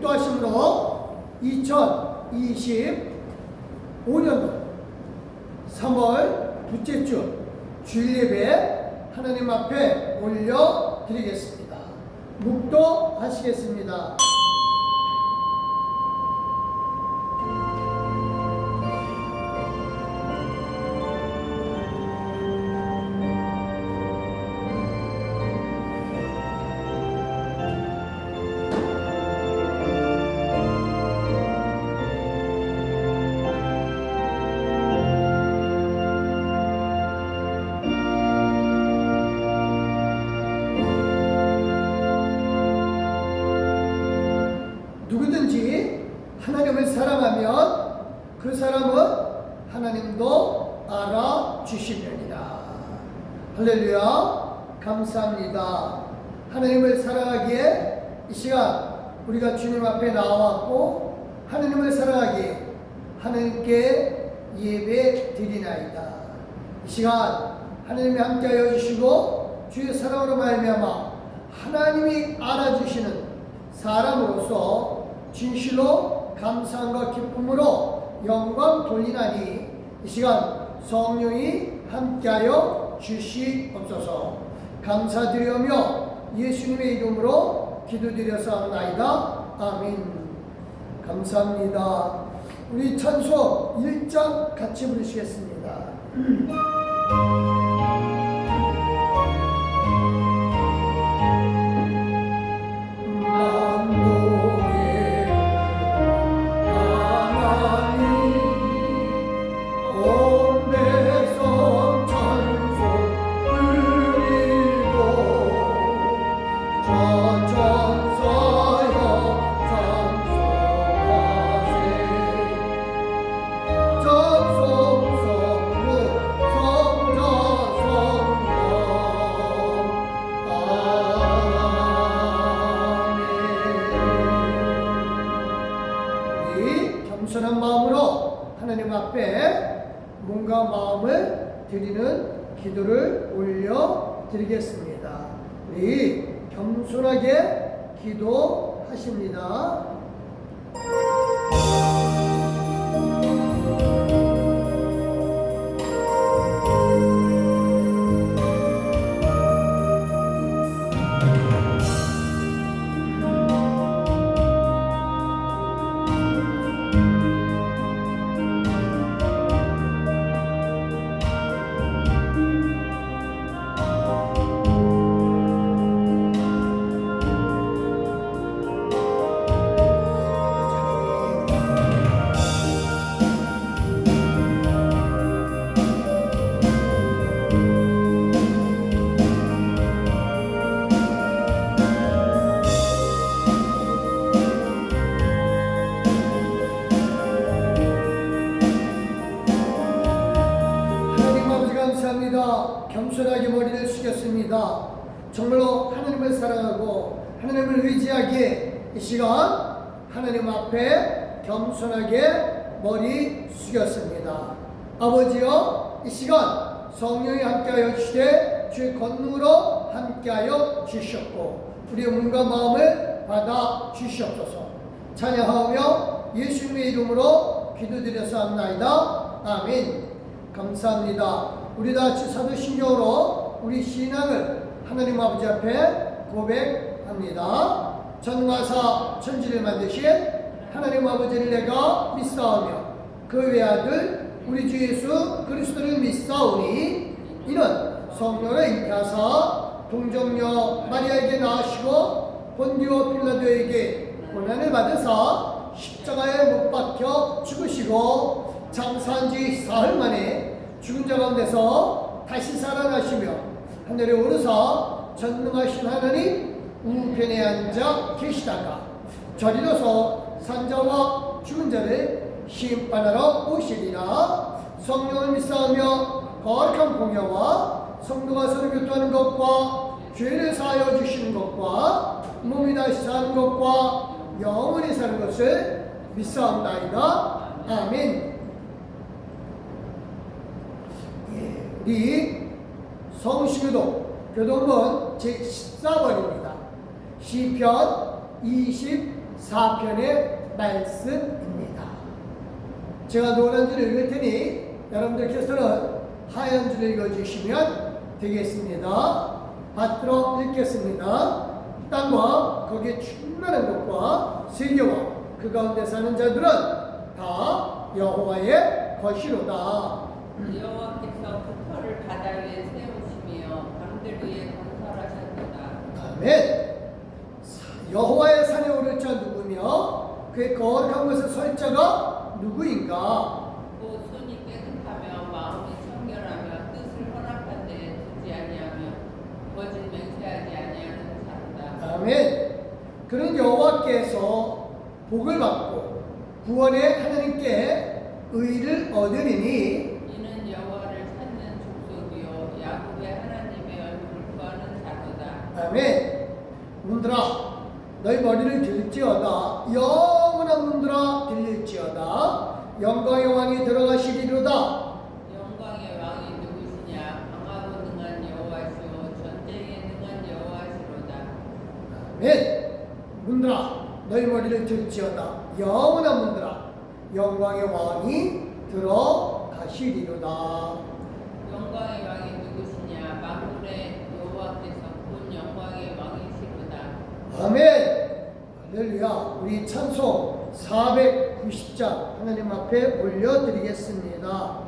기뻐하심으로 2025년도 3월 둘째 주 주일 예배 하나님 앞에 올려드리겠습니다. 묵도하시겠습니다. 누구든지 하나님을 사랑하면 그 사람은 하나님도 알아주시려니라. 할렐루야. 감사합니다. 하나님을 사랑하기에 이 시간 우리가 주님 앞에 나와왔고 하나님을 하나님께 예배 드리나이다. 이 시간 하나님이 함께하여 주시고 주의 사랑으로 말미암아 하나님이 알아주시는 사람으로서 진실로 감사함과 기쁨으로 영광 돌리나니 이 시간 성령이 함께하여 주시옵소서. 감사드리며 예수님의 이름으로 기도드려서나이다. 아멘. 감사합니다. 우리 찬송 1장 같이 부르시겠습니다. 겸손한 마음으로 하나님 앞에 몸과 마음을 드리는 기도를 올려드리겠습니다. 우리 겸손하게 기도하십니다. 감사합니다. 겸손하게 머리를 숙였습니다. 정말로 하나님을 사랑하고 하나님을 의지하기에 이 시간 하나님 앞에 겸손하게 머리 숙였습니다. 아버지여, 이 시간 성령이 함께하여 주시되 주의 권능으로 함께하여 주셨고 우리의 몸과 마음을 받아 주시옵소서. 찬양하며 예수님의 이름으로 기도드렸사옵나이다. 아멘. 감사합니다. 우리 다같이 사도신경으로 우리 신앙을 하나님 아버지 앞에 고백합니다. 전능하사 천지를 만드신 하나님 아버지를 내가 믿사오며 그 외아들 우리 주 예수 그리스도를 믿사오니 이는 성령을 잉태하사 동정녀 마리아에게 낳으시고 본디오 빌라도에게 고난을 받으사 십자가에 못 박혀 죽으시고 장사한 지 사흘 만에 죽은 자 가운데서 다시 살아나시며 하늘에 오르사 전능하신 하나님 우편에 앉아 계시다가 저리로서 산자와 죽은 자를 심판하러 오시리라. 성령을 믿사오며 거룩한 공예와 성도가 서로 교통하는 것과 죄를 사하여 주시는 것과 몸이 다시 사는 것과 영원히 사는 것을 믿사옵나이다. 아멘. 우리 성시교독 교독문 제14번입니다. 시편 25편 4편의 말씀입니다. 제가 노란 줄을 읽을 테니 여러분들께서는 하얀 줄을 읽어주시면 되겠습니다. 받들어 읽겠습니다. 땅과 거기에 충만한 것과 세계와 그 가운데 사는 자들은 다 여호와의 것이로다. 여호와께서 그 터를 바다 위에 세우시며 강들 위에 건설하셨도다. 아멘. 여호와의 산에 오를 자 누구며 그의 거룩한 곳에 설 자가 누구인가? 또 손이 깨끗하며 마음이 청결하며 뜻을 허락한 데에 두지 아니하며 거짓 맹세하지 아니하는 자로다. 아멘. 그는 여호와께서 복을 받고 구원의 하나님께 의를 얻으리니 이는 여호와를 찾는 족속이요 야곱의 하나님의 얼굴을 구하는 자로다. 아멘. 문들아 너희 머리를 들지어다. 영원한 문들아 들릴지어다. 영광의 왕이 들어가시리로다. 영광의 왕이 누구시냐? 강하고 능한 여호와시오 전쟁에 능한 여호와시로다. 아멘. 문들아 너희 머리를 들지어다. 영원한 문들아 영광의 왕이 들어가시리로다. 영광의 왕이 누구시냐? 만물의 여호와께서 본 영광의 왕이시로다. 아멘. 할렐루야. 우리 찬송 490장 하나님 앞에 올려드리겠습니다.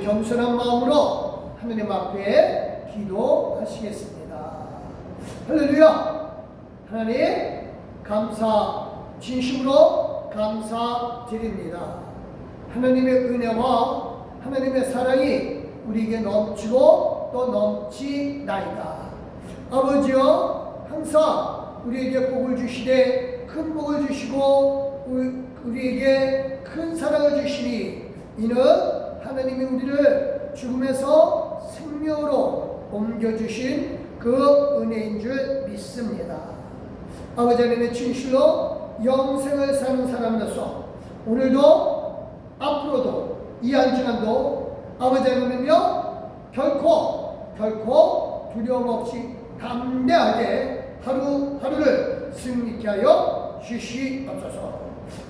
겸손한 마음으로 하나님 앞에 기도하시겠습니다. 할렐루야. 하나님 진심으로 감사드립니다. 하나님의 은혜와 하나님의 사랑이 우리에게 넘치고 또 넘치나이다. 아버지여, 항상 우리에게 복을 주시되 큰 복을 주시고 우리에게 큰 사랑을 주시니 이는 하나님이 우리를 죽음에서 생명으로 옮겨주신 그 은혜인 줄 믿습니다. 아버지 하나님의 진실로 영생을 사는 사람으로서 오늘도 앞으로도 이 한 주간도 아버지 하나님이여 결코 두려움 없이 담대하게 하루하루를 승리케 하여 주시옵소서.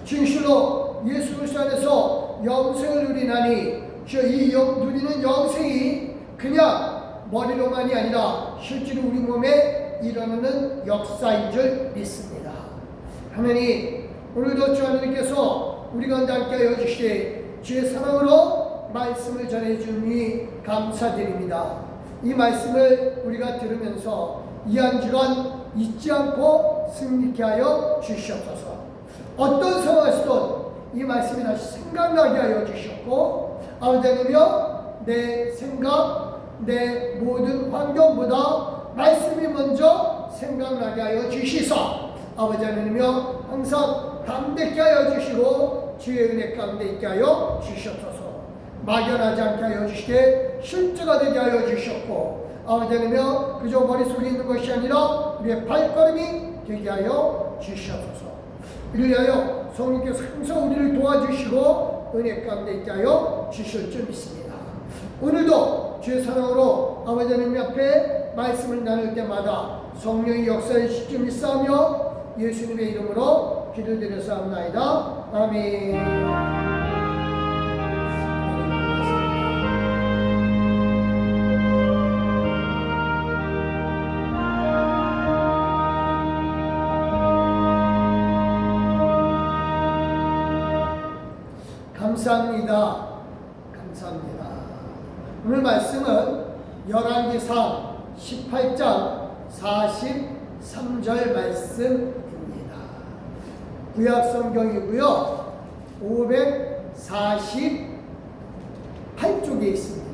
진실로 예수 그리스도 안에서 영생을 누리나니 이 누리는 영생이 그냥 머리로만이 아니라 실제로 우리 몸에 일어나는 역사인 줄 믿습니다. 하나님, 오늘도 주 하나님께서 우리 가운데 함께 하여 주시되 주의 사랑으로 말씀을 전해주니 감사드립니다. 이 말씀을 우리가 들으면서 이 한 주간 잊지 않고 승리케 하여 주시옵소서. 어떤 상황에서든 이 말씀이 다시 생각나게 하여 주셨고, 아버지 하나님이여, 내 생각, 내 모든 환경보다 말씀이 먼저 생각나게 하여 주시사 아버지 하나님이여 항상 담대케 하여 주시고 주의 은혜 가운데 있게 하여 주시옵소서. 막연하지 않게 하여 주시되 실제가 되게 하여 주셨고, 아버지 하나님이여 그저 머릿속에 있는 것이 아니라 우리의 발걸음이 되게 하여 주시옵소서. 이를 위하여 성령께서 항상 우리를 도와주시고 은혜 가운데 있게 하여 주실 줄 믿습니다. 오늘도 주의 사랑으로 아버지 하나님 앞에 말씀을 나눌 때마다 성령의 역사에 시점 있사오며 예수님의 이름으로 기도드렸사옵나이다. 아멘. 감사합니다. 감사합니다. 오늘 말씀은 열왕기상 18장 43절 말씀입니다. 구약 성경이고요. 548쪽에 있습니다.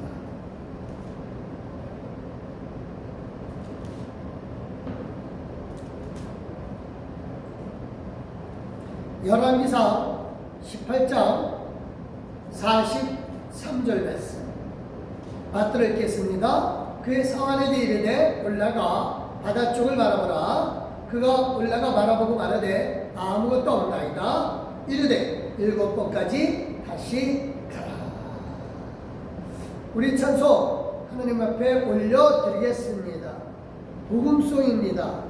열왕기상 18장 43절 말씀 받들어 읽겠습니다. 그의 상한에게 이르되 올라가 바다 쪽을 바라보라. 그가 올라가 바라보고 말하되 아무것도 없나이다. 이르되 7번까지 다시 가라. 우리 찬송 하나님 앞에 올려드리겠습니다. 복음송입니다.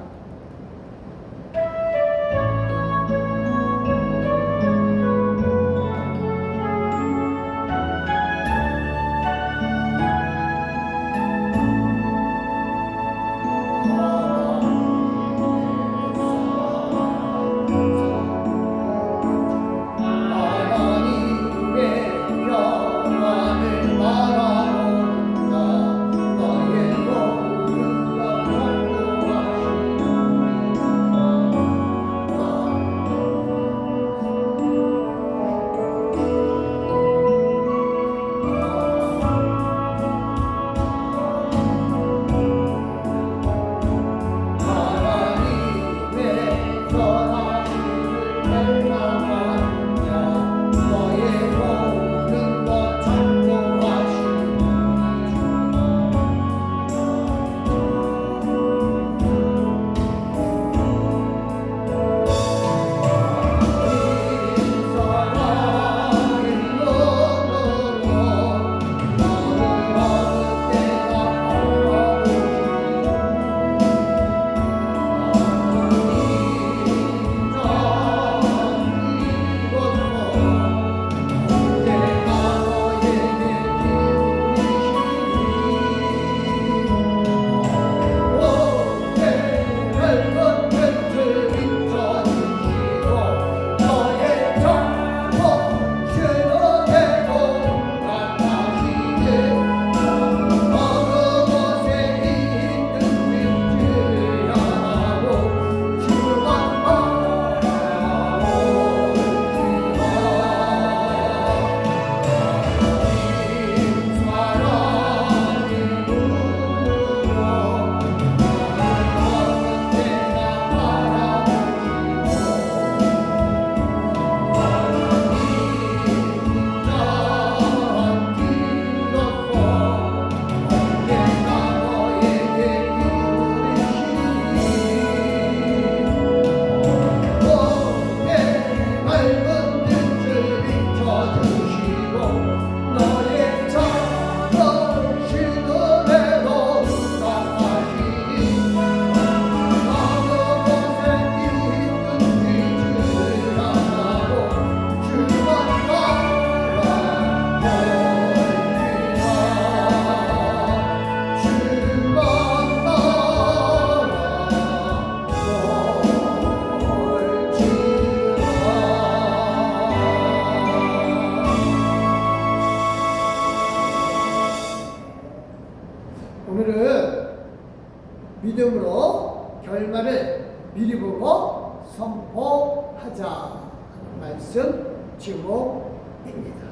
믿음으로 결말을 미리 보고 선포하자 하는 말씀 제목입니다.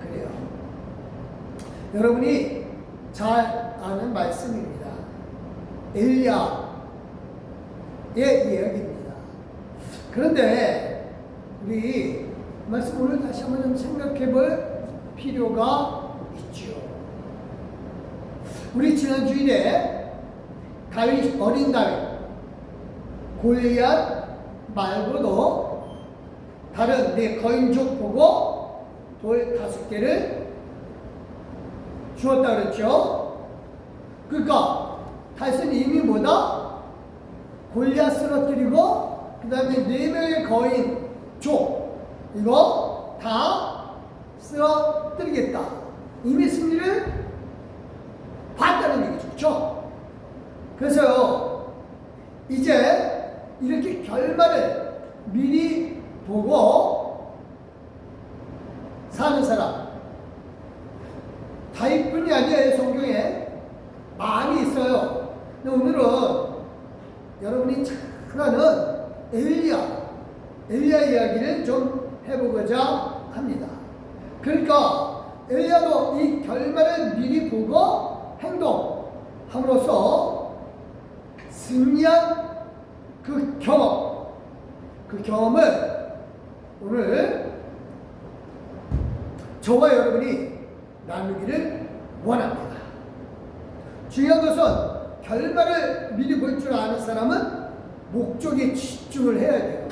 그래요. 여러분이 잘 아는 말씀입니다. 엘리야의 이야기입니다. 그런데 우리 말씀 오늘 다시 한번 좀 생각해 볼 필요가 있죠. 우리 지난 주일에 다윗, 어린 다윗, 골리앗 말고도 다른 네 거인족 보고 돌 5개를 주었다 그랬죠. 그러니까 다윗은 이미 뭐다? 골리앗 쓰러뜨리고 그 다음에 4명의 거인족 이거 다 쓰러뜨리겠다. 이미 승리를 봤다는 얘기죠. 그렇죠? 그래서 이제 이렇게 결말을 미리 보고 사는 사람 다윗뿐이 아니에요. 성경에 많이 있어요. 근데 오늘은 여러분이 잘 아는 엘리야 이야기를 좀 해보고자 합니다. 그러니까 엘리야도 이 결말을 미리 보고 행동함으로써 승리한 그 경험을 오늘 저와 여러분이 나누기를 원합니다. 중요한 것은 결말을 미리 볼 줄 아는 사람은 목적에 집중을 해야 돼요.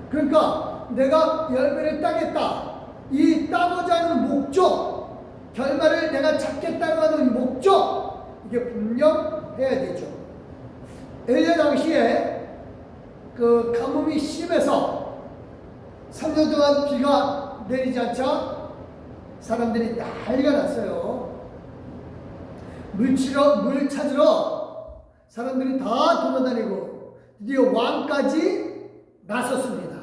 그러니까 내가 열매를 따겠다. 이 따고자 하는 목적, 결말을 내가 찾겠다고 하는 목적, 이게 분명해야 되죠. 엘리야 당시에 그 가뭄이 심해서 3년 동안 비가 내리지 않자 사람들이 난리가 났어요. 물 찾으러 사람들이 다 돌아다니고 드디어 왕까지 나섰습니다.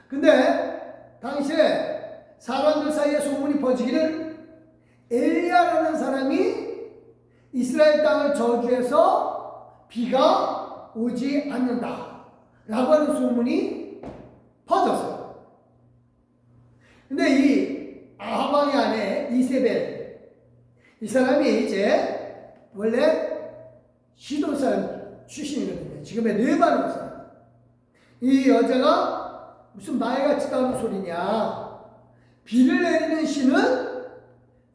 근데 당시에 사람들 사이에 소문이 퍼지기를 엘리야라는 사람이 이스라엘 땅을 저주해서 비가 오지 않는다 라고 하는 소문이 퍼졌어요. 근데 이 아하방의 아내 이세벨 이 사람이 이제 원래 시돈 사람 출신이거든요. 지금의 네바노 사람. 이 여자가 무슨 말같지도 않은 소리냐. 비를 내리는 신은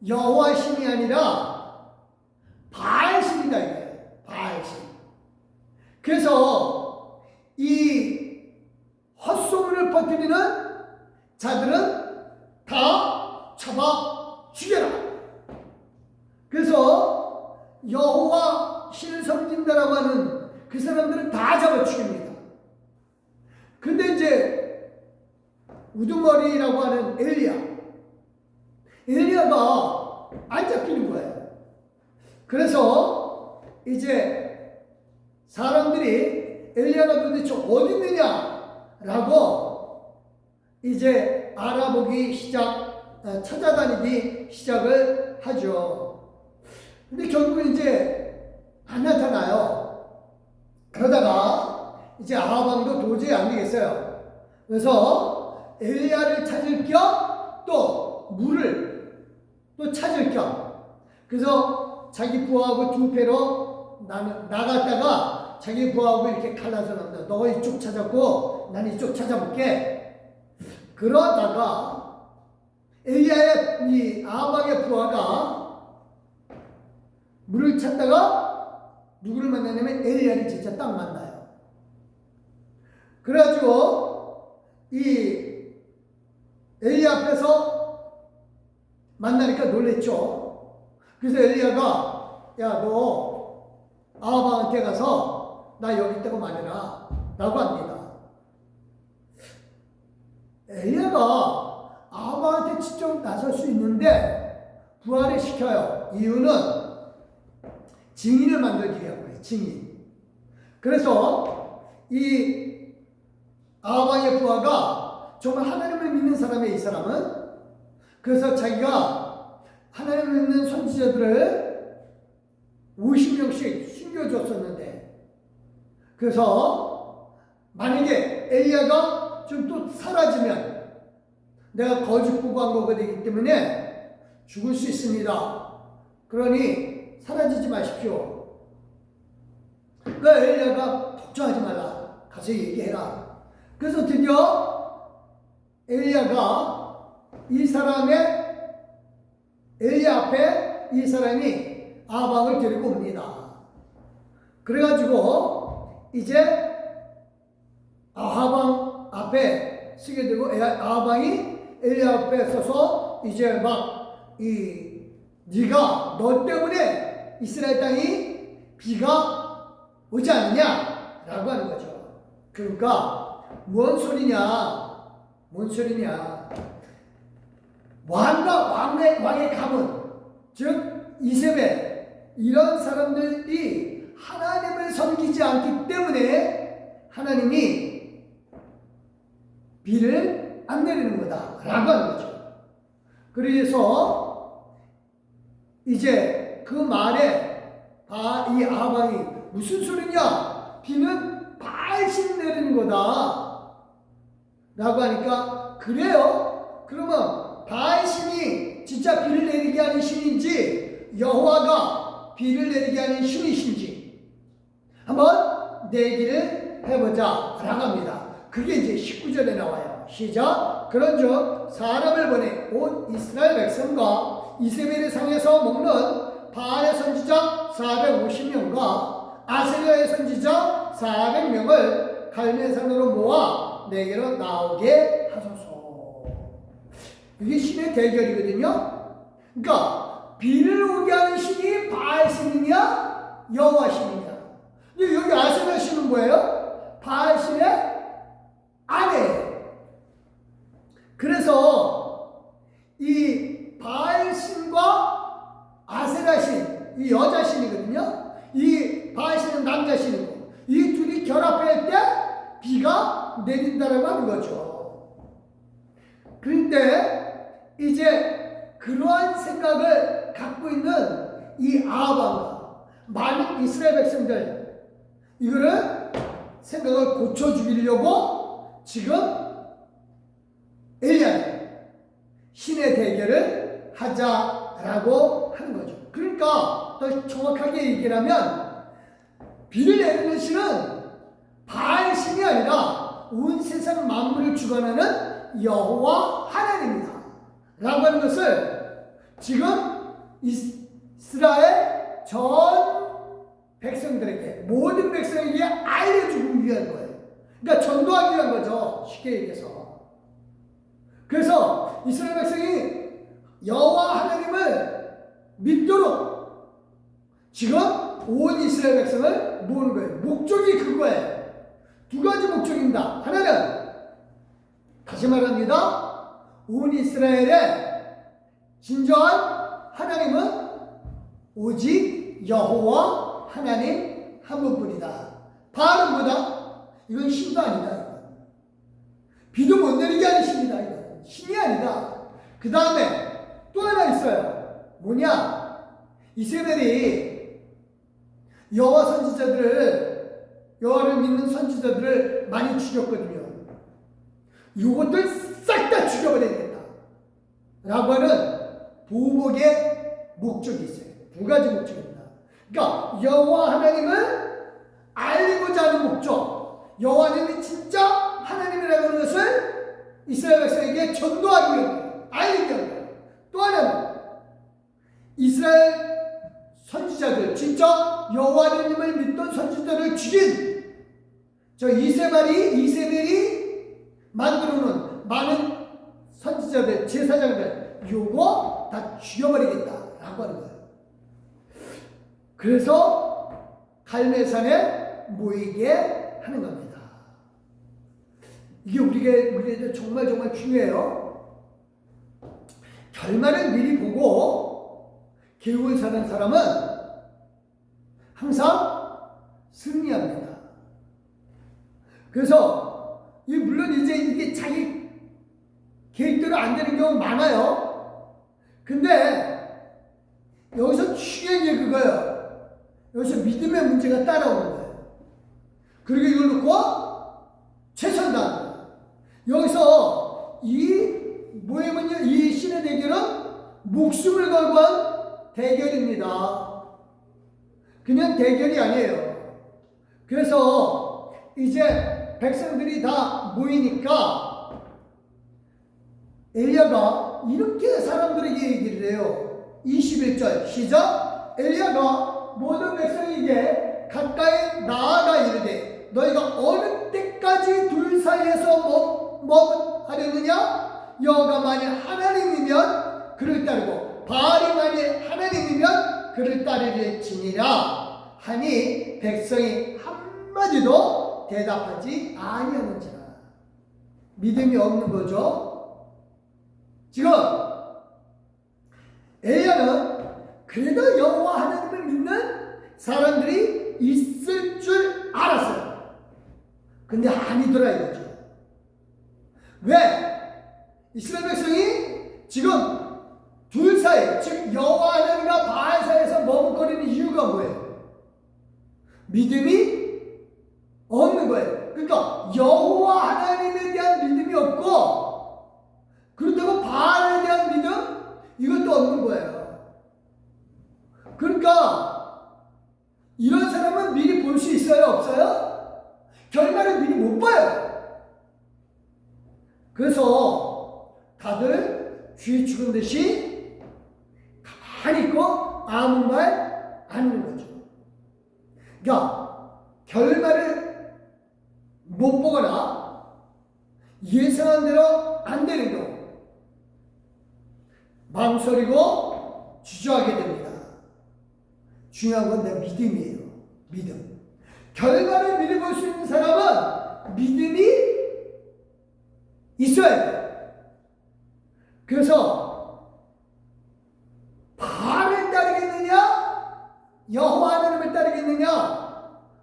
여호와 신이 아니라 바알 신이다 이거예요. 바알 신. 그래서 이 헛소문을 퍼뜨리는 자들은 다 잡아 죽여라. 그래서 여호와 신을 섬긴다라고 하는 그 사람들은 다 잡아 죽입니다. 근데 이제 우두머리라고 하는 엘리야가 안 잡히는 거예요. 그래서 이제 사람들이 엘리야가 도대체 어디 있느냐라고 이제 알아보기 찾아다니기 시작을 하죠. 근데 결국 이제 안 나타나요. 그러다가 이제 아하방도 도저히 안 되겠어요. 그래서 엘리야를 찾을 겸 또 물을 또 찾을 겸 그래서 자기 부하하고 두 배로 나갔다가 자기 부하하고 이렇게 갈라서 나온다. 너 이쪽 찾았고 난 이쪽 찾아볼게. 그러다가 엘리야의 이 아하방의 부하가 물을 찾다가 누구를 만나냐면 엘리야를 진짜 딱 만나요. 그래가지고 이 엘리야 앞에서 만나니까 놀랬죠. 그래서 엘리야가 야 너 아하방한테 가서 나 여기 있다고 말해라 라고 합니다. 엘리야가 아하방한테 직접 나설 수 있는데 부하를 시켜요. 이유는 증인을 만들기 위한 거예요. 증인. 그래서 이 아하방의 부하가 정말 하나님을 믿는 사람의 이 사람은 그래서 자기가 하나님을 믿는 선지자들을 50명씩 숨겨줬었는데, 그래서 만약에 엘리야가 좀 또 사라지면 내가 거짓 보고한 거가 되기 때문에 죽을 수 있습니다. 그러니 사라지지 마십시오. 그러니까 엘리야가 걱정하지 말라. 가서 얘기해라. 그래서 드디어 엘리야가 이 사람의 엘리야 앞에 이 사람이 아방을 데리고 옵니다. 그래가지고 이제 아방 앞에 서게 되고, 아방이 엘리야 앞에 서서 이제 막 네가 너 때문에 이스라엘 땅이 비가 오지 않느냐라고 하는 거죠. 그러니까 뭔 소리냐? 왕의 가문, 즉 이세벨, 이런 사람들이 하나님을 섬기지 않기 때문에 하나님이 비를 안 내리는 거다라고 하는 거죠. 그래서 이제 그 말에 이 아방이 무슨 소리냐? 비는 바알신 내리는 거다 라고 하니까, 그래요? 그러면 바알신이 진짜 비를 내리게 하는 신인지 여호와가 비를 내리게 하는 신이신지 한번 내기를 해보자 라고 합니다. 그게 이제 19절에 나와요. 시작. 그런즉 사람을 보내 온 이스라엘 백성과 이세벨의 상에서 먹는 바알의 선지자 450명과 아세라의 선지자 400명을 갈멜산으로 모아 내게로 나오게 하소서. 이게 신의 대결이거든요. 그러니까 비를 오게 하는 신이 바알 신이냐 여호와 신이냐. 근데 여기 아세라 신은 뭐예요? 바알 신의 아내예요. 그래서 이 바알 신과 아세라 신, 이 여자 신이거든요. 이 바알 신은 남자 신이고, 이 둘이 결합할 때 비가 내린다라고 하는 거죠. 그런데 이제 그러한 생각을 갖고 있는 이 아합과 많은 이스라엘 백성들, 이거를 생각을 고쳐 죽이려고 지금 엘리야는 신의 대결을 하자라고 하는 거죠. 그러니까 더 정확하게 얘기를 하면 비를 내리는 신은 바알 신이 아니라 온 세상 만물을 주관하는 여호와 하나님이다 라고 하는 것을 지금 이스라엘 전 백성들에게, 모든 백성에게 알려주기 위한 거예요. 그러니까 전도하기 위한 거죠, 쉽게 얘기해서. 그래서 이스라엘 백성이 여호와 하나님을 믿도록 지금 온 이스라엘 백성을 모으는 거예요. 목적이 그거예요. 두 가지 목적입니다. 하나는 다시 말합니다. 온 이스라엘의 진정한 하나님은 오직 여호와 하나님 한 분뿐이다. 바알은 뭐다? 이건 신도 아니다. 비도 못 내리게 하는 신이다. 이건 신이 아니다. 그 다음에 또 하나 있어요. 뭐냐? 이세벨이 여호와 선지자들을, 여호와를 믿는 선지자들을 많이 죽였거든요. 이것들 싹 다 죽여버려야겠다 라고 하는 보복의 목적이 있어요. 두 가지 목적입니다. 그러니까 여호와 하나님을 알리고자 하는 목적, 여호와 하나님이 진짜 하나님이라고 하는 것을 이스라엘 백성에게 전도하기 위한, 알리기 위한 거예요. 또 하나는 이스라엘 선지자들, 진짜 여호와 하나님을 믿던 선지자들을 죽인 저 이세벨이 만들어놓은 많은 선지자들, 제사장들, 요거 다 죽여버리겠다라고 하는 거예요. 그래서 갈멜산에 모이게 하는 겁니다. 이게 우리에게 정말 중요해요. 결말을 미리 보고 계획을 사는 사람은 항상 승리합니다. 그래서 물론 이제 이게 자기 계획대로 안 되는 경우 많아요. 근데 여기서 중요한 게 그거예요. 여기서 믿음의 문제가 따라오는 거예요. 그리고 이걸 놓고 최선 다하는 거예요. 여기서 이 신의 대결은 목숨을 걸고 한 대결입니다. 그냥 대결이 아니에요. 그래서 이제 백성들이 다 모이니까 엘리야가 이렇게 사람들에게 얘기를 해요. 21절 시작. 엘리야가 모든 백성에게 가까이 나아가 이르되 너희가 어느 때까지 둘 사이에서 머무르느냐? 여호와가 만일 하나님이면 그를 따르고 바알이 만일 하나님이면 그를 따르릴지니라 하니 백성이 한마디도 대답하지 아니하는지라. 믿음이 없는 거죠. 지금 엘리야는 그래도 여호와 하나님을 믿는 사람들이 있을 줄 알았어요. 근데 아니더라 이거죠. 왜? 이스라엘 백성이 지금 둘 사이, 즉 여호와 하나님과 바알 사이에서 머뭇거리는 이유가 뭐예요? 믿음이 없는 거예요. 그러니까 여호와 하나님에 대한 믿음이 없고 그렇다고 바알에 대한 믿음 이것도 없는 거예요. 그러니까 이런 사람은 미리 볼 수 있어요? 없어요? 결말을 미리 못 봐요. 그래서 다들 쥐 죽은 듯이 가만히 있고 아무 말 안 하는 거죠. 그러니까 결말을 못 보거나 예상한 대로 안 되는 경우 망설이고 주저하게 됩니다. 중요한 건 내 믿음이에요. 믿음. 결과를 미리 볼 수 있는 사람은 믿음이 있어야 돼요. 그래서 바알을 따르겠느냐 여호와 하나님을 따르겠느냐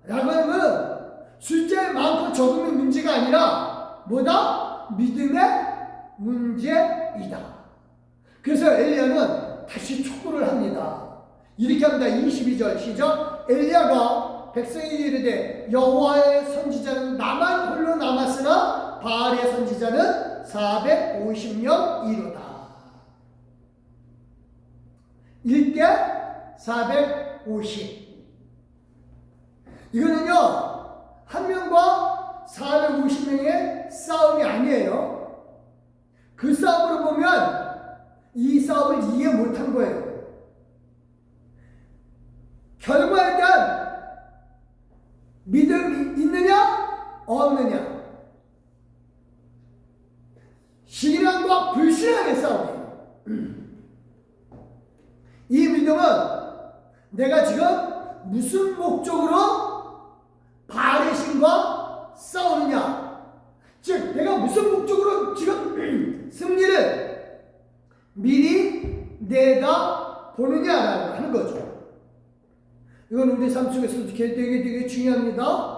라고 하면 숫자에 많고 적음의 문제가 아니라 뭐다? 믿음의 문제이다. 그래서 엘리야는 다시 촉구를 합니다. 이렇게 합니다. 22절 시작. 엘리야가 백성에게 이르되 여호와의 선지자는 나만 홀로 남았으나 바알의 선지자는 450명이로다. 1대 450. 이거는요 한 명과 450명의 싸움이 아니에요. 그 싸움으로 보면 이 싸움을 이해 못한 거예요. 결과에 대한 믿음이 있느냐 없느냐, 신앙과 불신앙의 싸움이에요. 이 믿음은 내가 지금 무슨 목적으로 바알의 신과 싸우느냐, 즉 내가 무슨 목적으로 지금 승리를 미리 내다 보느냐라고 하는 거죠. 이건 우리 삶 속에서도 되게 중요합니다.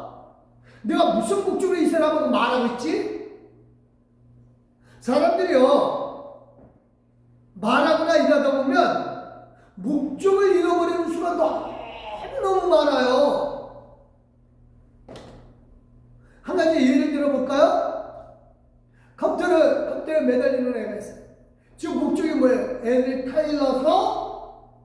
내가 무슨 목적으로 이 사람하고 말하고 있지? 사람들이요 말하거나 일하다 보면 목적을 잃어버리는 순간도 너무 많아요. 한 가지 예를 들어볼까요? 컴퓨터에 매달리는 애가 있어요. 지금 목적이 뭐예요? 애를 타일러서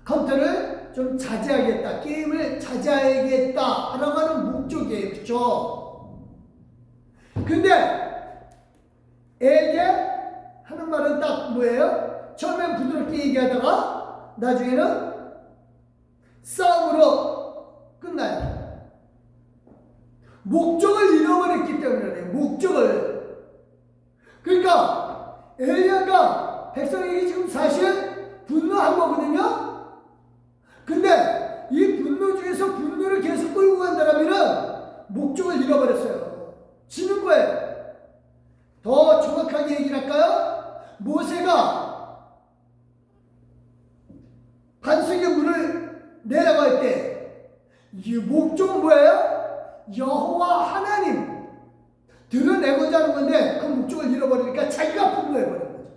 컴퓨터를 좀 자제하겠다, 게임을 자제하겠다 라고 하는 목적이에요. 그쵸? 근데 애에게 하는 말은 딱 뭐예요? 처음엔 부드럽게 얘기하다가 나중에는 싸움으로 끝나요. 목적을 잃어버렸기 때문에 그래요. 목적을. 그러니까 엘리야가 백성에게 지금 사실 분노한 거거든요. 근데 이 분노 중에서 분노를 계속 끌고 간다면 목적을 잃어버렸어요. 지는 거예요. 더 정확하게 얘기를 할까요? 모세가 반석에 물을 내라고 할 때 이 목적은 뭐예요? 여호와 하나님 드러내고자 하는 건데 그 목적을 잃어버리니까 자기가 분노해버린 거죠.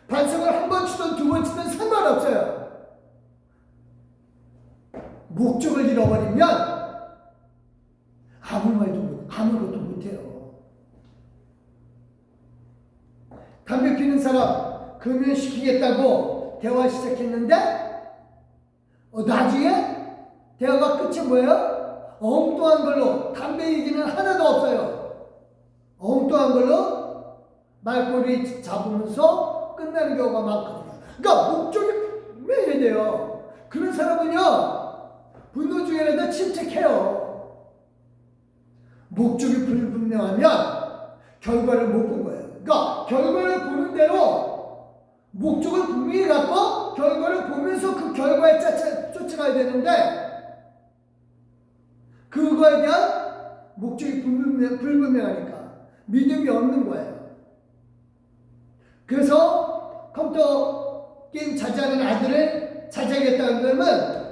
반석을 한 번 치든 두 번 치든 상관없어요. 목적을 잃어버리면 아무것도 못해요. 담배 피는 사람 금연시키겠다고 대화 시작했는데 나중에 대화가 끝이 뭐예요? 엉뚱한 걸로 담배 얘기는 하나도 없어요. 엉뚱한 걸로 말꼬리 잡으면서 끝나는 경우가 많거든요. 그러니까 목적이 분명해야 돼요. 그런 사람은요 분노 중에라도 침착해요. 목적이 불분명하면 결과를 못 본 거예요. 그러니까 결과를 보는 대로 목적을 분명히 갖고 결과를 보면서 그 결과에 쫓아가야 되는데 그거에 대한 목적이 불분명하니까 믿음이 없는 거예요. 그래서 컴퓨터 게임 자제하는 아들을 자제하겠다는 거면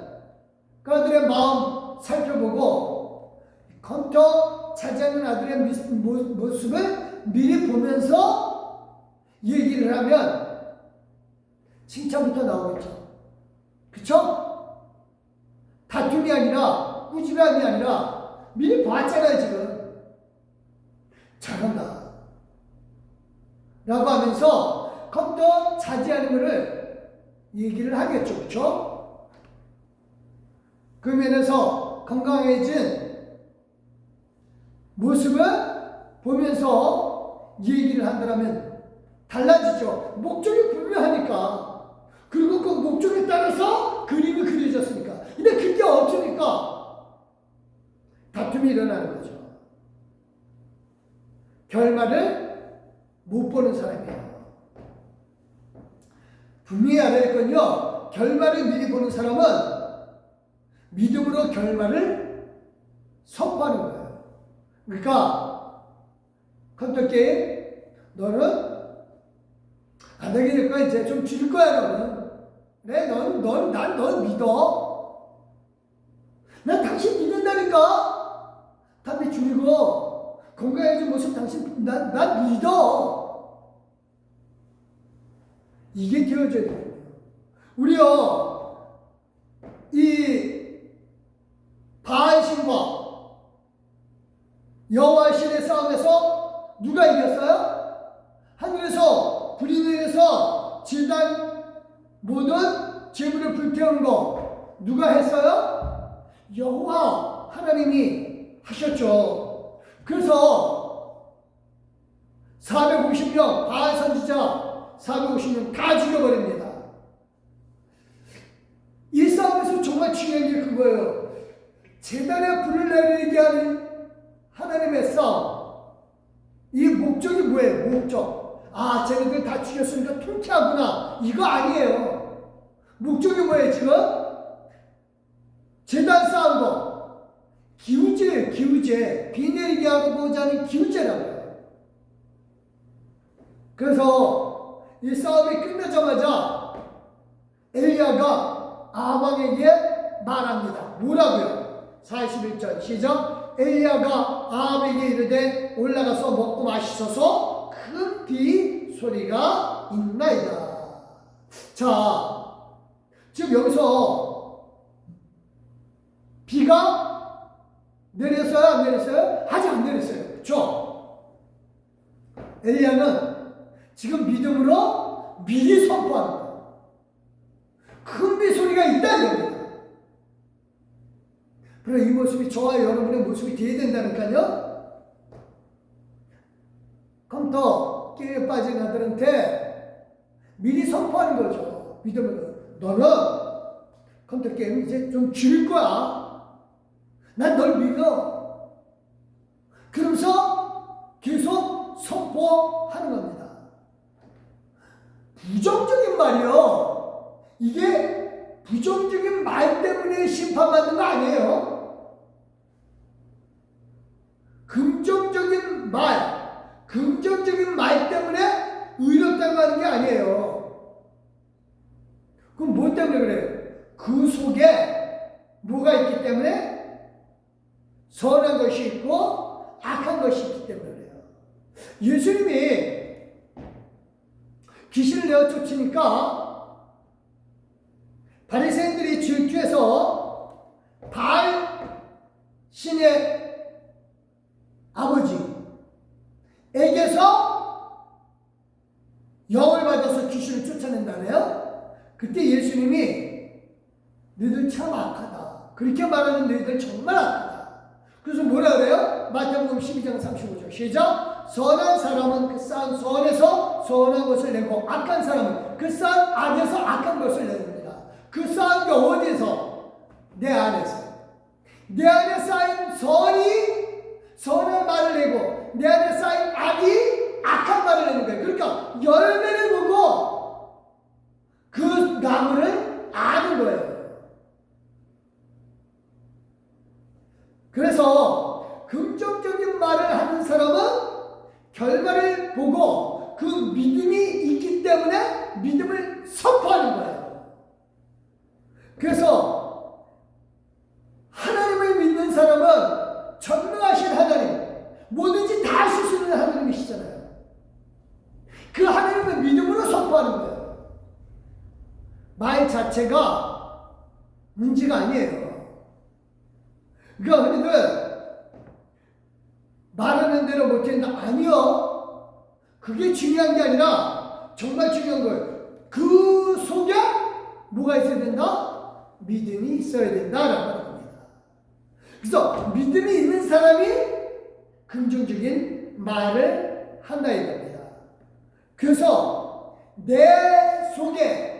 그 아들의 마음 살펴보고 컴퓨터 자제하는 아들의 모습을 미리 보면서 얘기를 하면 칭찬부터 나오겠죠. 그쵸? 다툼이 아니라 꾸지람이 아니라 미리 봤잖아요. 지금 잘한다 라고 하면서 컴퓨터 자제하는 거를 얘기를 하겠죠. 그쵸? 그 면에서 건강해진 모습을 보면서 얘기를 한다면 달라지죠. 목적이 분명하니까. 그리고 그 목적에 따라서 그림이 그려졌으니까. 근데 그게 없으니까 다툼이 일어나는 거죠. 결말을 못 보는 사람이에요. 분명히 알아야 할 건요. 결말을 미리 보는 사람은 믿음으로 결말을 선포하는 거예요. 그러니까 컴퓨터 게임 너는 안 되게 될 거야. 이제 좀 줄일 거야. 너는 그래 넌 믿어. 난 당신 믿는다니까. 담배 줄이고 건강해진 모습 당신 난 믿어. 이게 되어져야 돼요. 우리요 이 바알신과 여호와 신의 싸움에서 누가 이겼어요? 하늘에서 불이 내려서 제단 모든 제물을 불태운 거 누가 했어요? 여호와 하나님이 하셨죠. 그래서 450명 바알 선지자 450명 다 죽여버립니다. 이 싸움에서 정말 중요한 게 그거예요. 제단에 불을 내리게 하는 하나님의 싸움. 이 목적이 뭐예요? 목적. 쟤네들 다 죽였으니까 통쾌하구나. 이거 아니에요. 목적이 뭐예요 지금? 제단 싸운 거. 기우제예요. 기우제. 비 내리게 하고자 하는 기우제라고요. 그래서 이 싸움이 끝나자마자 엘리야가 아합에게 말합니다. 뭐라고요? 41절 시작. 엘리야가 아합에게 이르되 올라가서 먹고 마시소서 큰 비 소리가 있나이다. 자, 지금 여기서 비가 내렸어요? 안 내렸어요? 아직 안 내렸어요. 그렇죠? 엘리야는 지금 믿음으로 미리 선포하는 거예요. 큰 비 소리가 있다 이겁니다. 그럼 이 모습이 저와 여러분의 모습이 되어야 된다니까요. 컴퓨터 게임에 빠진 아들한테 미리 선포하는 거죠. 믿음으로. 너는 컴퓨터 게임 이제 좀 줄일 거야. 난 널 믿어. 그러면서 계속 선포하는 겁니다. 부정적인 말이요. 이게 부정적인 말 때문에 심판받는 거 아니에요. 긍정적인 말 때문에 의롭다고 하는 게 아니에요. 그럼 뭐 때문에 그래요? 그 속에 뭐가 있기 때문에? 선한 것이 있고 악한 것이 있기 때문에 그래요. 예수님이 귀신을 내어 쫓으니까 바리새인들이 질투해서 그때 예수님이 너희들 참 악하다. 그렇게 말하는 너희들 정말 악하다. 그래서 뭐라 그래요? 마태복음 12장 35절 시작. 선한 사람은 그 쌓은 선에서 선한 것을 내고 악한 사람은 그 쌓은 악에서 악한 것을 내는다. 그 쌓은 게 어디서? 내 안에서. 내 안에 쌓인 선이 선한 말을 내고 내 안에 쌓인 악이 악한 말을 내는 거예요. 그러니까 열매를 보고 그 나무를 아는 거예요. 그래서 긍정적인 말을 하는 사람은 결과를 보고 그 믿음이 있기 때문에 믿음을 선포하는 거예요. 그래서 하나님을 믿는 사람은 전능하신 하나님, 뭐든지 다 하실 수 있는 하나님이시잖아요. 그 하나님을 믿음으로 선포하는 거예요. 말 자체가 문제가 아니에요. 그러니까 흔히들 말하는 대로 못했나? 아니요. 그게 중요한 게 아니라 정말 중요한 거예요. 그 속에 뭐가 있어야 된다? 믿음이 있어야 된다라고 하는 겁니다. 그래서 믿음이 있는 사람이 긍정적인 말을 한다 이겁니다. 그래서 내 속에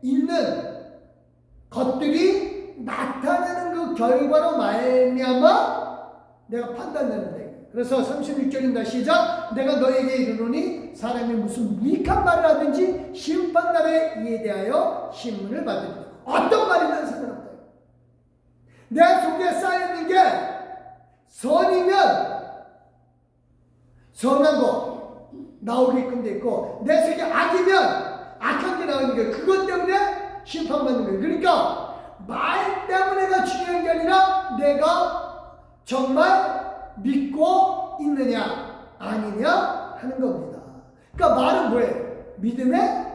있는 것들이 나타나는 그 결과로 말미암아 내가 판단되는 데. 그래서 36절입니다. 시작. 내가 너에게 이르노니 사람이 무슨 무익한 말을 하든지 심판날에 이에 대하여 신문을 받으리라. 어떤 말이든 상관없다. 내 속에 쌓여있는 게 선이면 선한 거 나오게끔 돼 있고 내 속에 악이면 악한 게 나오는 거예요. 그것 때문에 심판받는 거예요. 그러니까 말 때문에가 중요한 게 아니라 내가 정말 믿고 있느냐 아니냐 하는 겁니다. 그러니까 말은 뭐예요? 믿음의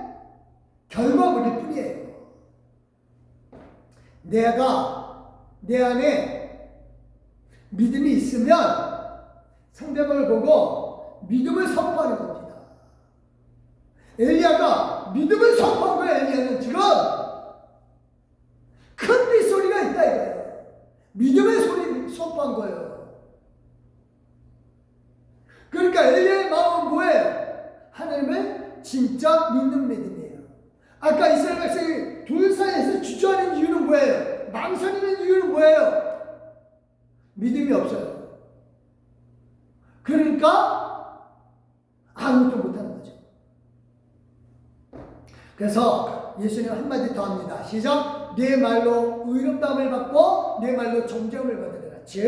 결과물일 뿐이에요. 내가 내 안에 믿음이 있으면 상대방을 보고 믿음을 선포하는 겁니다. 엘리야가 믿음을 선포한 거예요. 엘리야는 지금 큰 빗소리가 있다 이거예요. 믿음의 소리를 선포한 거예요. 그러니까 엘리야의 마음은 뭐예요? 하나님을 진짜 믿는 믿음이에요. 아까 이스라엘 백성이 돌 사이에서 주저하는 이유는 뭐예요? 망설이는 이유는 뭐예요? 믿음이 없어요. 그러니까 아무것도 못하는 거죠. 그래서 예수님 한마디 더 합니다. 시작. 네 말로 의롭다함을 받고 네 말로 정죄함을 받으리라. 즉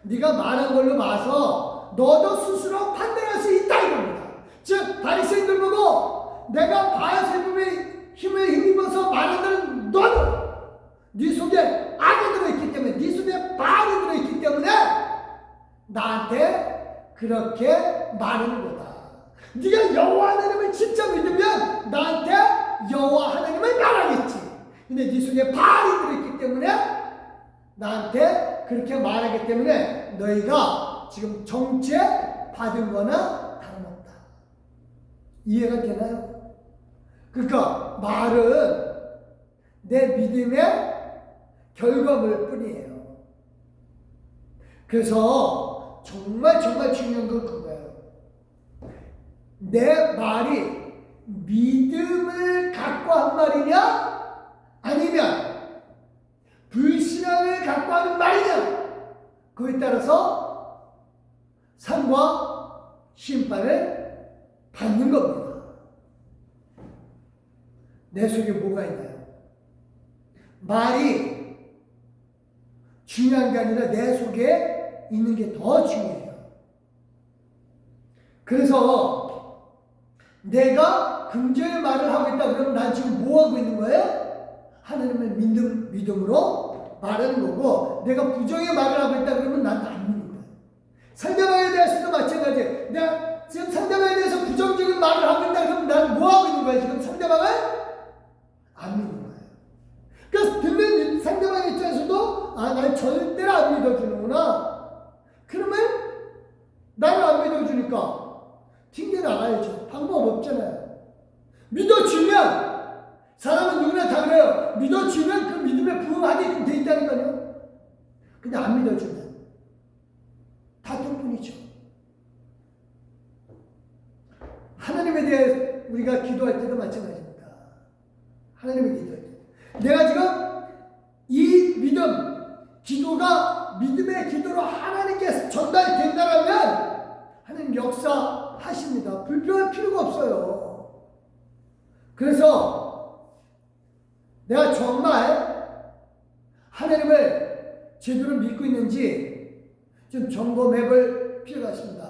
네가 말한 걸로 봐서 너도 스스로 판단할 수 있다 이겁니다. 즉 바리새인들 보고 내가 바알세불의 힘을 힘입어서 말한다는 너는 네 속에 악이 들어있기 때문에 네 속에 바알이 들어있기 때문에 나한테 그렇게 말하는 거다. 네가 여호와 하나님을 진짜 믿으면 나한테 여호와 하나님을 말하겠지. 근데 네 속에 바알이 들어있기 때문에 나한테 그렇게 말하기 때문에 너희가 지금 정죄 받은 거나 다름없다. 이해가 되나요? 그러니까 말은 내 믿음의 결과물 뿐이에요. 그래서 정말 중요한 건 그거예요. 내 말이 믿음을 갖고 한 말이냐 아니면 불신앙을 갖고 하는 말이냐 그에 따라서 상과 심판을 받는 겁니다. 내 속에 뭐가 있나요? 말이 중요한 게 아니라 내 속에 있는 게 더 중요해요. 그래서 내가 긍정의 말을 하고 있다 그러면 난 지금 뭐 하고 있는 거예요? 하나님을 믿음으로 말하는 거고, 내가 부정의 말을 하고 있다 그러면 난 안 믿는 거예요. 상대방에 대해서도 마찬가지예요. 내가 지금 상대방에 대해서 부정적인 말을 하고 있다 그러면 난 뭐 하고 있는 거예요? 지금 상대방을 안 믿는 거예요. 그래서 듣는 상대방 입장에서도 날 절대로 안 믿어주는구나. 그러면 나를 안 믿어주니까 튕겨 나가야죠. 방법 없잖아요. 믿어주면 사람은 누구나 그냥 안 믿어주면 다툴 뿐이죠. 하나님에 대해 우리가 기도할 때도 마찬가지입니다. 하나님을 기도할 때 내가 지금 이 믿음, 기도가 믿음의 기도로 하나님께 전달된다라면 하나님 역사하십니다. 불평할 필요가 없어요. 그래서 내가 정말 하나님을 제대로 믿고 있는지 좀 점검해볼 필요가 있습니다.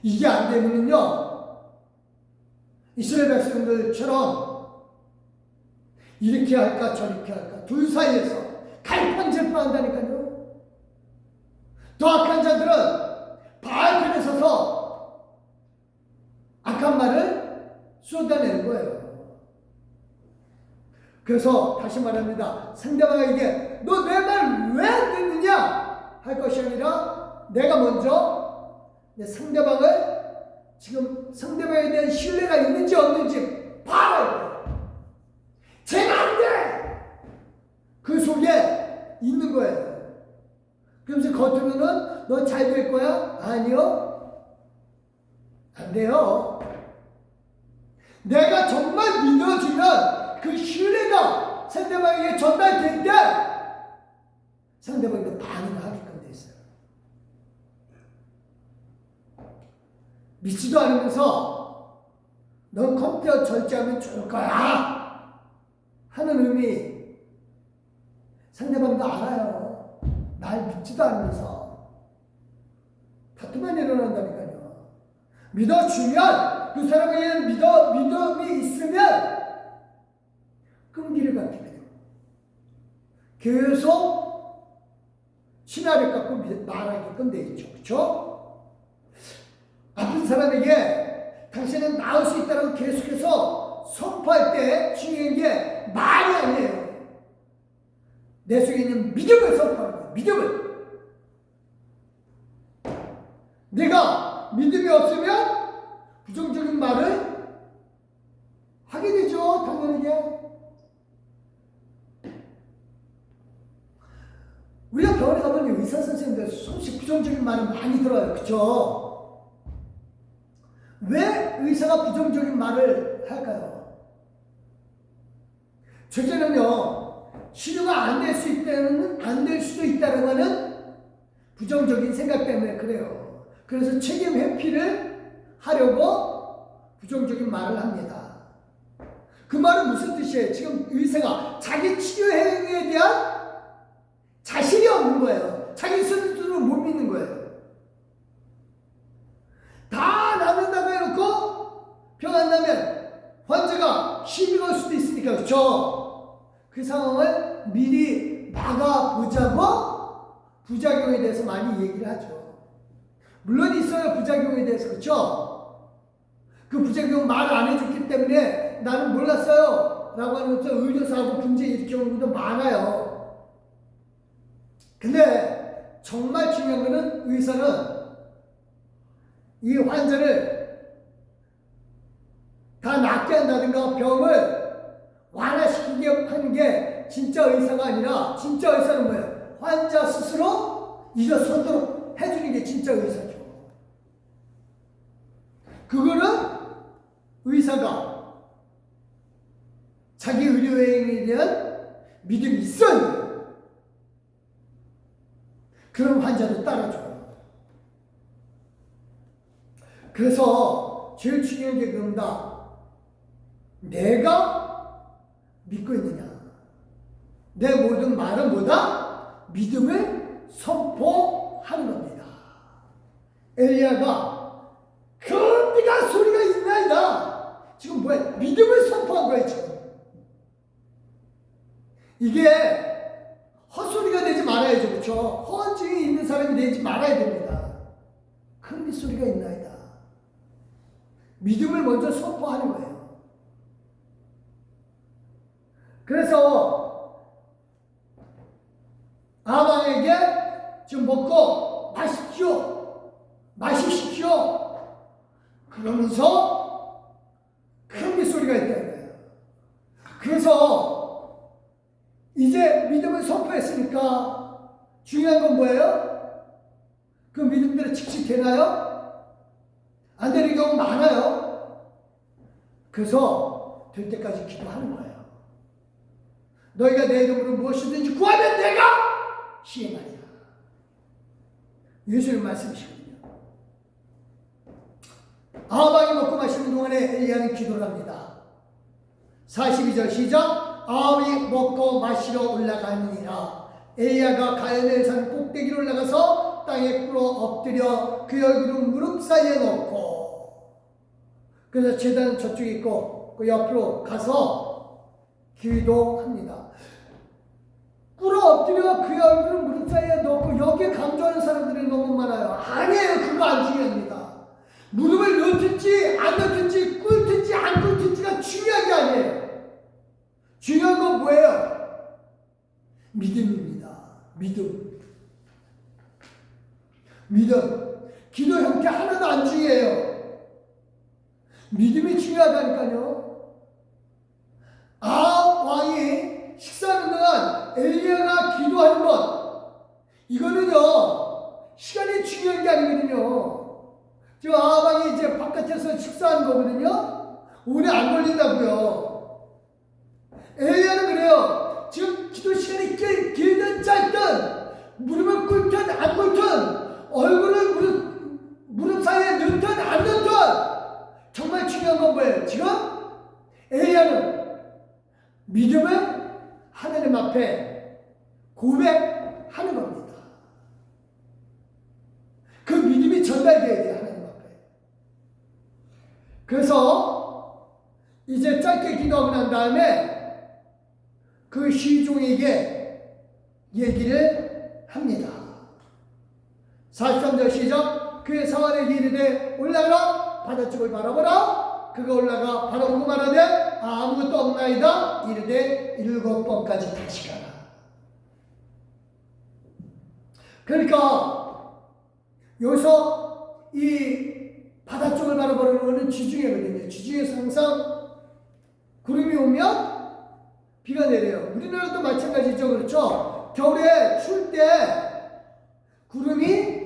이게 안 되면요, 이스라엘 백성들처럼 이렇게 할까 저렇게 할까 둘 사이에서 갈팡질팡한다니까요. 더 악한 자들은 바알편에 서서 악한 말을 쏟아내는 거예요. 그래서 다시 말합니다. 상대방에게 너 내 말 왜 안 듣느냐 할 것이 아니라 내가 먼저 내 상대방을 지금 상대방에 대한 신뢰가 있는지 없는지 봐야 돼요. 쟤는 안 돼! 그 속에 있는 거예요. 그러면서 겉으로는 너 잘 될 거야? 아니요. 안 돼요. 내가 정말 믿어주면 그 신뢰가 상대방에게 전달될 때 상대방이 반응하게끔 돼 있어요. 믿지도 않으면서 넌 컴퓨터 절제하면 좋을 거야 하는 의미, 상대방도 알아요. 날 믿지도 않으면서 다툼만 일어난다니까요. 믿어주면 그 사람에게 믿음이 있으면 끈기를 갖게 돼요. 계속 신하를 갖고 말하게끔 돼 있죠. 그렇죠? 아픈 사람에게 당신은 나을 수 있다고 계속해서 선포할 때 중요한 게 말이 아니에요. 내 속에 있는 믿음을 선포하는 거예요. 믿음을. 내가 믿음이 없으면 부정적인 말을 하게 되죠. 당연하게. 우리가 병원에 가보면 의사 선생님들 수없이 부정적인 말을 많이 들어요. 그렇죠? 왜 의사가 부정적인 말을 할까요? 첫째는요, 치료가 안 될 수 있다는, 안 될 수도 있다는 하는 부정적인 생각 때문에 그래요. 그래서 책임 회피를 하려고 부정적인 말을 합니다. 그 말은 무슨 뜻이에요? 지금 의사가 자기 치료 행위에 대한 자신이 없는 거예요. 자기 스스로 못 믿는 거예요. 다 낫는다고 해놓고 병 안 나면 환자가 시비 걸 수도 있으니까, 그렇죠? 그 상황을 미리 막아보자고 부작용에 대해서 많이 얘기를 하죠. 물론 있어요, 부작용에 대해서. 그렇죠? 그 부작용 말을 안 해줬기 때문에 나는 몰랐어요 라고 하면서 의료사하고 분쟁 일으키는 경우도 많아요. 근데 정말 중요한 거는 의사는 이 환자를 다 낫게 한다든가 병을 완화시키게 하는 게 진짜 의사가 아니라, 진짜 의사는 뭐예요? 환자 스스로 일어서도록 해주는 게 진짜 의사죠. 그거는 의사가 자기 의료행위에 대한 믿음이 있어요. 그럼 환자도 따라줘요. 그래서 제일 중요한 게 그겁니다. 내가 믿고 있느냐. 내 모든 말은 뭐다? 믿음을 선포하는 겁니다. 엘리야가 그런데가 소리가 있나이다. 지금 뭐야? 믿음을 선포한 거예요, 지금. 이게 헛소리가 되지 말아야죠. 그렇죠? 허언증이 있는 사람이 되지 말아야 됩니다. 큰 소리가 있나이다. 믿음을 먼저 선포하는 거예요. 그래서 아방에게 지금 먹고 마십시오 그러면서 큰 소리가 있다는 거예요. 그래서 이제 믿음을 선포했으니까 중요한 건 뭐예요? 그 믿음대로 즉시 되나요? 안 되는 경우 많아요. 그래서 될 때까지 기도하는 거예요. 너희가 내 이름으로 무엇이든지 구하면 내가 시행하리라. 예수님 말씀이시거든요. 아합이 먹고 마시는 동안에 엘리야는 기도를 합니다. 42절 시작. 아합이 먹고 마시러 올라가니라. 엘리야가 가야멜산 꼭대기로 올라가서 땅에 꿇어 엎드려 그 얼굴을 무릎 사이에 놓고, 그래서 제단은 저쪽에 있고 그 옆으로 가서 기도합니다. 꿇어 엎드려 그 얼굴을 무릎 사이에 놓고, 여기에 강조하는 사람들이 너무 많아요. 아니에요. 그거 안 중요합니다. 무릎을 넣든지 안 넣든지 꿇든지 안 꿇든지가 중요한 게 아니에요. 중요한 건 뭐예요? 믿음입니다. 믿음. 기도 형태 하나도 안 중요해요. 믿음이 중요하다니까요. 아합 왕이 식사하는 동안 엘리야가 기도하는 것, 이거는요 시간이 중요한 게 아니거든요. 지금 아합 왕이 이제 바깥에서 식사하는 거거든요. 오래 안 걸린다고요. 엘리야는 그래요. 지금 기도 시간이 길든 짧든, 무릎을 꿇든 안 꿇든, 얼굴을 무릎 사이에 넣든 안 넣든, 정말 중요한 건 뭐예요? 지금 엘리야는 믿음을 하나님 앞에 고백하는 겁니다. 그 믿음이 전달돼야 돼요, 하나님 앞에. 그래서 이제 짧게 기도하고 난 다음에 그 시종에게 얘기를 합니다. 43절 시작. 그의 사환에게 이르되 올라가라, 바다쪽을 바라보라. 그가 올라가 바라보고 말하되 아무것도 없나이다. 이르되 7번까지 다시 가라. 그러니까 여기서 이 바다 쪽을 바라보는 것은 지중해거든요. 지중해에서 항상 구름이 오면 비가 내려요. 우리나라도 마찬가지죠. 그렇죠? 겨울에 추울 때 구름이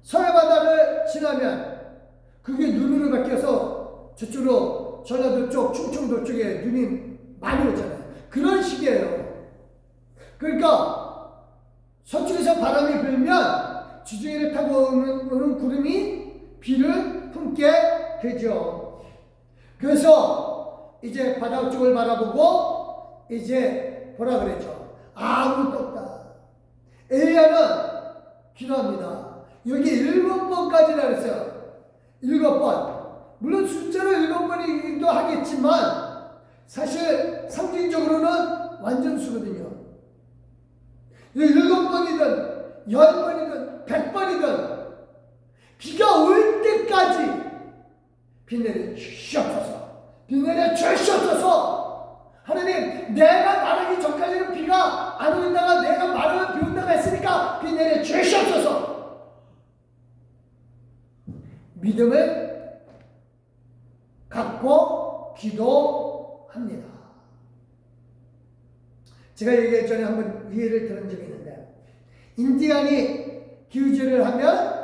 서해바다를 지나면 그게 눈으로 바뀌어서 저쪽으로 전라도 쪽, 충청도 쪽에 눈이 많이 오잖아요. 그런 식이에요. 그러니까 서쪽에서 바람이 불면 지중해를 타고 오는 구름이 비를 품게 되죠. 그래서 이제 바다 쪽을 바라보고 이제 뭐라 그랬죠? 아무것도 없다. 엘리야는 기도합니다. 여기 7번까지라 그랬어요. 7번. 물론 숫자로 7번이기도 하겠지만 사실 상징적으로는 완전 수거든요. 7번이든 10번이든 100번이든 비가 올 때까지 비 내려 주시옵소서. 비 내려 주시옵소서. 하나님, 내가 말하기 전까지는 비가 안 온다가 내가 말하면 비 온다가 했으니까 비 내려 주시옵소서. 믿음을 갖고 기도합니다. 제가 얘기 전에 한번 이해를 들은 적이 있는데, 인디안이 기우제를 하면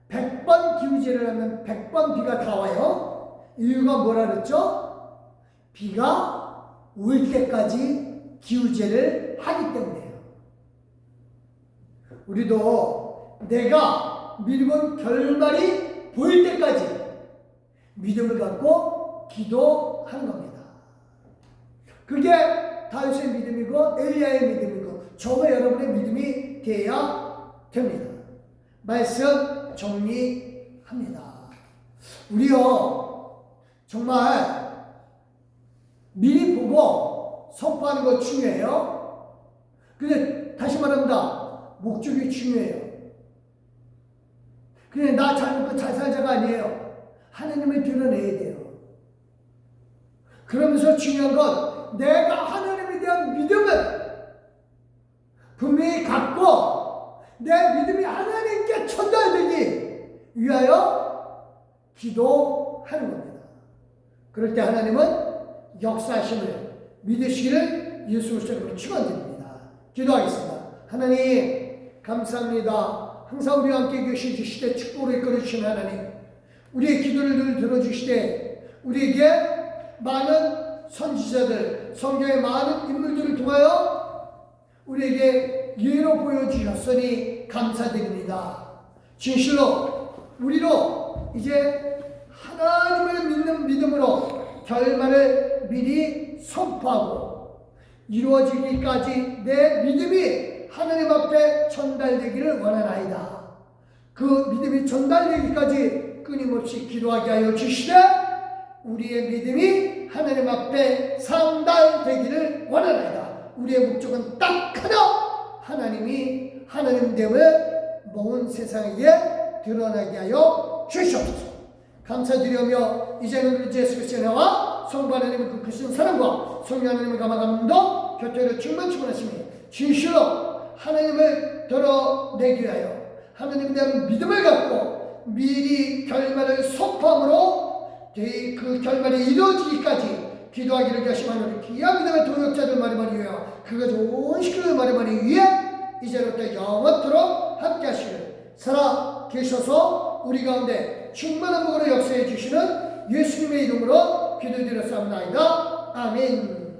100번 기우제를 하면 100번 비가 다 와요. 이유가 뭐라 그랬죠? 비가 올 때까지 기우제를 하기 때문이에요. 우리도 내가 믿음은 결말이 보일 때까지 믿음을 갖고 기도하는 겁니다. 그게 다윗의 믿음이고 엘리야의 믿음이고 저와 여러분의 믿음이 돼야 됩니다. 말씀 정리합니다. 우리요 정말 미리 보고 선포하는 거 중요해요. 근데 다시 말합니다. 목적이 중요해요. 그냥 나 잘 먹고 잘 살자가 아니에요. 하나님을 드러내야 돼요. 그러면서 중요한 건 내가 하나님에 대한 믿음을 분명히 갖고 내 믿음이 하나님께 전달되기 위하여 기도하는 겁니다. 그럴 때 하나님은 역사하심을 믿으시기를 예수 그리스도로 축원드립니다. 기도하겠습니다. 하나님 감사합니다. 항상 우리와 함께 계시주시되 축복을 이끌어주시는 하나님, 우리의 기도를 늘 들어주시되 우리에게 많은 선지자들, 성경의 많은 인물들을 통하여 우리에게 예로 보여주셨으니 감사드립니다. 진실로 우리로 이제 하나님을 믿는 믿음으로 결말을 미리 선포하고 이루어지기까지 내 믿음이 하나님 앞에 전달되기를 원하나이다. 그 믿음이 전달되기까지 끊임없이 기도하게 하여 주시되 우리의 믿음이 하나님 앞에 상달되기를 원하나이다. 우리의 목적은 딱 하나, 하나님이 하나님됨을 모은 세상에 드러나게 하여 주시옵소서. 감사드리며 이제는 우리 예수 그리스도의 은혜와 성부 하나님의 그 크신 사랑과 성령 하나님의 감화감도 곁에로 충만하시니 진실로 하나님을 드러내기 위하여 하나님에 대한 믿음을 갖고 미리 결말을 선포함으로 그 결말이 이루어지기까지 기도하기를 결심하는 귀한 믿음의 동역자들 말이만이 위하여 그가 좋은 식구들 말이만이 위해 이제부터 영원토록 함께 하시길 살아 계셔서 우리 가운데 충만한 복으로 역사해 주시는 예수님의 이름으로 기도드렸사옵나이다. 아멘.